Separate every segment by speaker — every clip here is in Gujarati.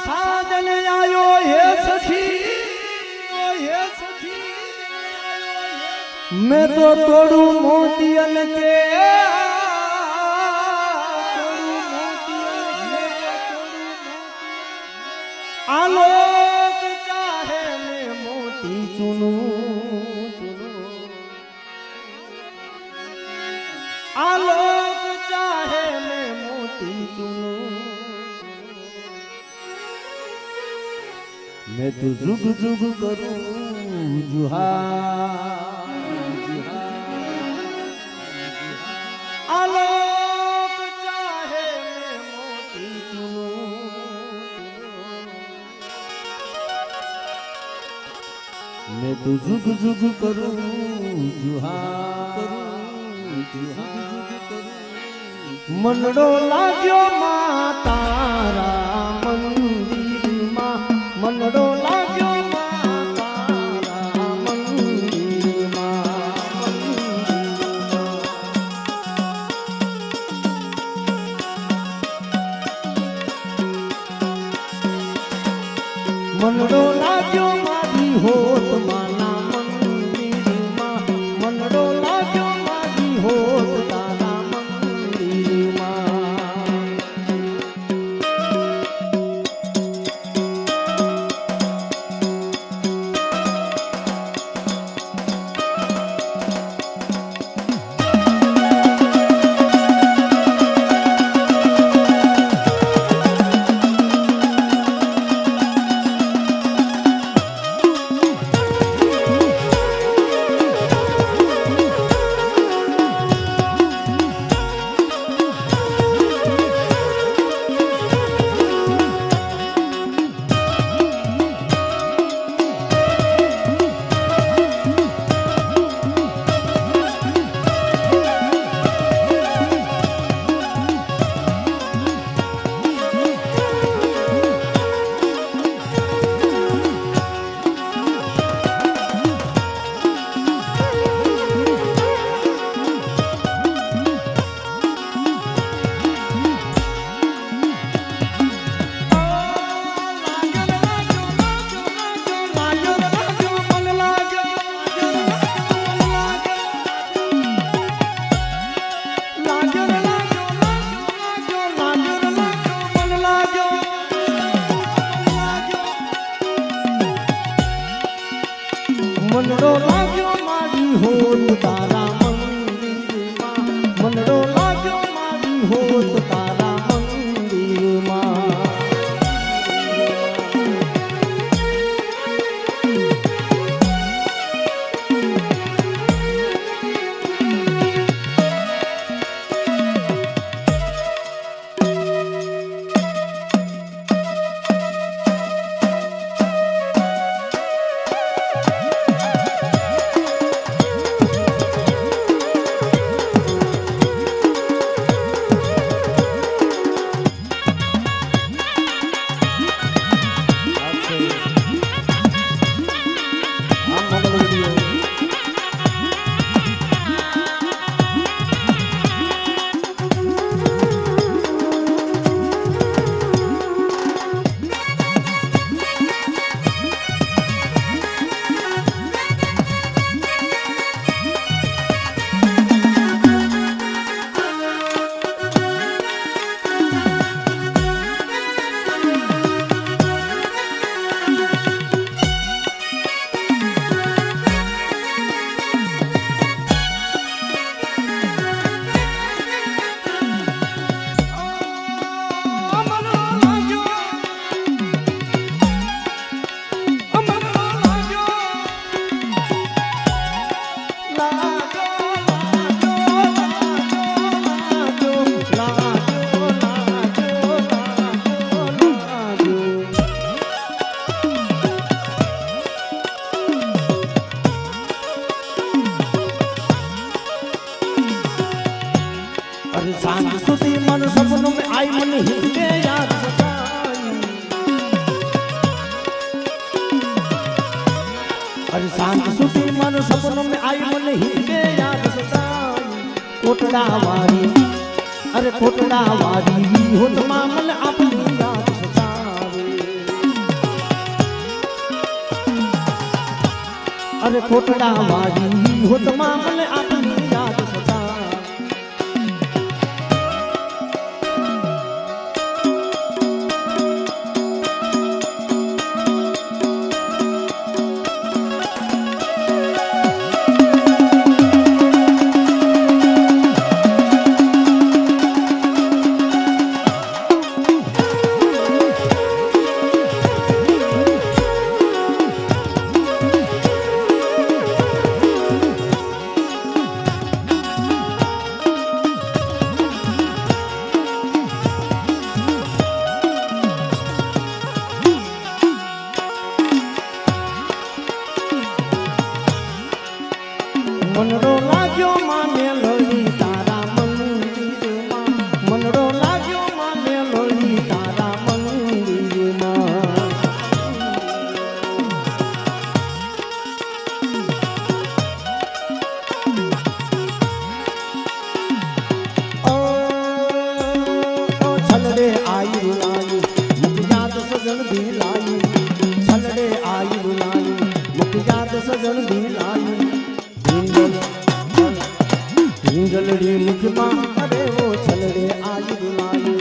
Speaker 1: સાજન આયો હે સખી मैं तो तोड़ू मोतियन के आलोक चाहे मैं मोती चुनूं आलोक चाहे मैं मोती चुनूं मैं तो जुग जुग करूं जुहार आलोक चाहे मैं मोती चुनूं मैं तो जुग जुग करूं जुहार मनडो लाग्यो मां तारा मंदिर मां मनडो लाग्यो मनडो लाग्यो मारी होत माना मंदिर मां मनडो लाग्यो मारी होत तारा मंदिर मां मनडो लाग्यो मारी होत तारा मंदिर मां मनडो लाग्यो मारी होत तारा मंदिर मां सांझ सुधी मन सपनों में आई मन हिंदे याद सताई अरे सांझ सुधी मन सपनों में आई मन हिंदे याद सताई कोटड़ा वारी अरे कोटड़ा वारी होत मामल अपनी याद सताई અરે કોટડા વાળી હોતમાં મને આપની યાદ સદા મનડો લાગ્યો માને લોલી તારા મંદિરમાં મનડો લાગ્યો માને લોલી તારા મંદિરમાં ઓ છલડે આયુ લાયુ મુખ યાદ સજણ દી લાયુ છલડે આયુ લાયુ મુખ યાદ સજણ દી લાયુ હિંગલડી મુખમાં અરે ઓ છલડે આયુ લાયુ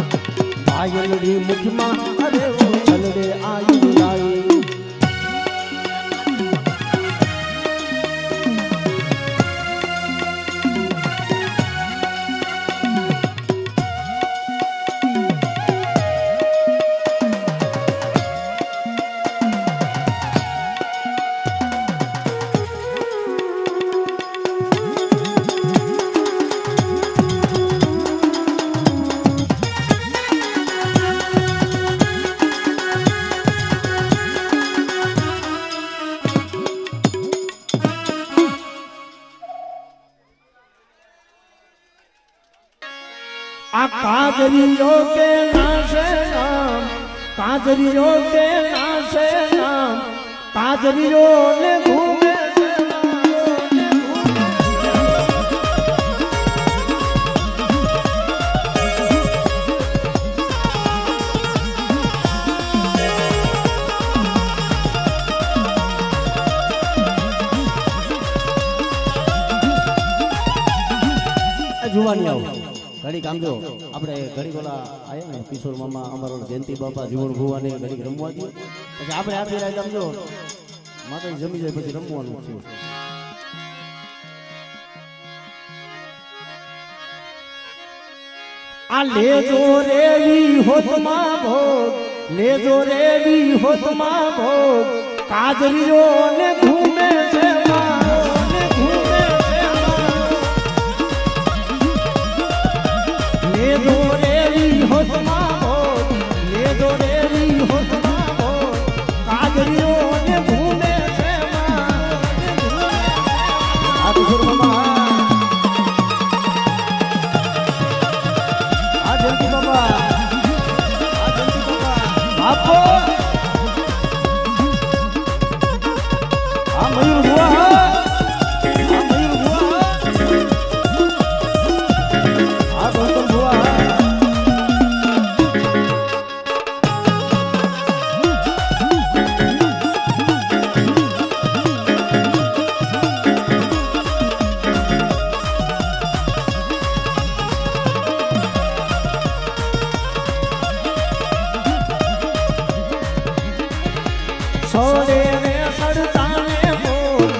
Speaker 1: પાયલડી મુખમાં અરે ઓ છલડે આયુ લાયુ આ કાજરીઓ કે નાશે નામ કાજરીઓ કે નાશે નામ કાજરીઓ ને ઘૂમે છે જુવાની આવો ઘડી કામ જો આપણે ઘડી ઓલા આયા ને કિશોર મામા અમારો જયંતિ બાપા જીવણ ભુવાને ઘડી રમવા દઈએ પછી આપણે આખી રાત સમજો માતા જમી જાય પછી રમવાનું છે આ લેજો રેવી હોતમાં ભોગ લેજો રેવી હોતમાં ભોગ કાજરીઓ ને ઘૂમે છે લેજો રેવી હોતમાં ભોગ લેજો રેવી હોતમાં ભોગ કાજરીઓ ને ઘૂમે છે આ કિશોર મામા આ જયંતિ બાબા બાપો આ મયુર ભુવા સોડે ને સડતાને બોલ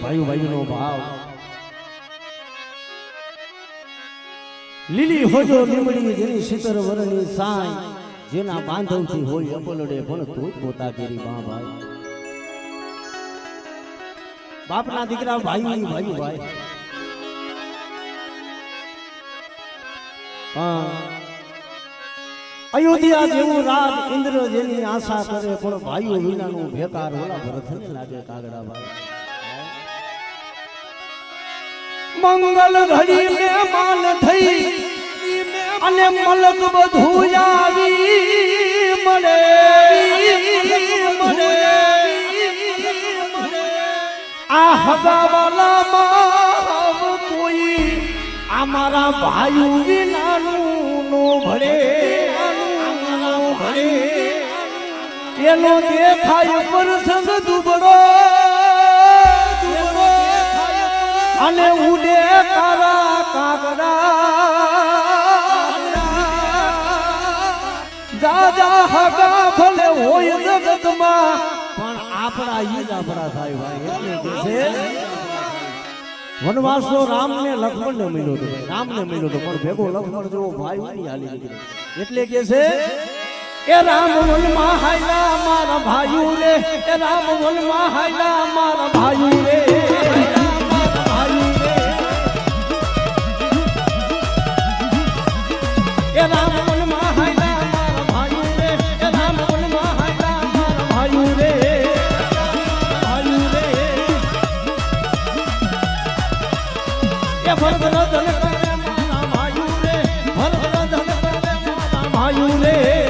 Speaker 1: ભાઈનો ભાવ લીલી હોજો લીમડી જેની શીતર વરની સાઈ જેના બાંધવથી હોય અપલડે પણ તું પોતા કેરી બા ભાઈ બાપના દીકરા ભાઈ અયોધ્યા જેવું રાજ ઇન્દ્ર જેની આશા કરે પણ ભાઈઓ વિનાનું બેકાર ઓલા ભરતને લાગે કાગડા ભાઈ મંગલ ઘડી મે માન થઈ અને મલક બધું આવી મળે આ હગાવાલા માં કોઈ અમારા ભાઈ વિનાનું નો ભળે એનો દેખાય પરસંગ દુબળો અને ઉડે તારા કાગડા દાદા હગા ભલે હોય જગતમાં પણ આપણા ઈ જ આપણા થાય ભાઈ એટલે કે છે વનવાસો રામને લક્ષ્મણને મળ્યો હતો રામને મળ્યો હતો પણ ભેગો લક્ષ્મણ જેવો ભાઈ ઉની હાલી નીકળ્યો એટલે કે છે એ રામ વનમાં હાયલા મારા ભાઈઓ રે એ રામ વનમાં હાયલા મારા ભાઈઓ રે એ રામ વનમાં હાયલા મારા ભાઈઓ રે એ રામ વનમાં હાયલા મારા ભાઈઓ રે એ ભરત રધન કરે મારા ભાઈઓ રે ભરત રધન કરે મારા ભાઈઓ રે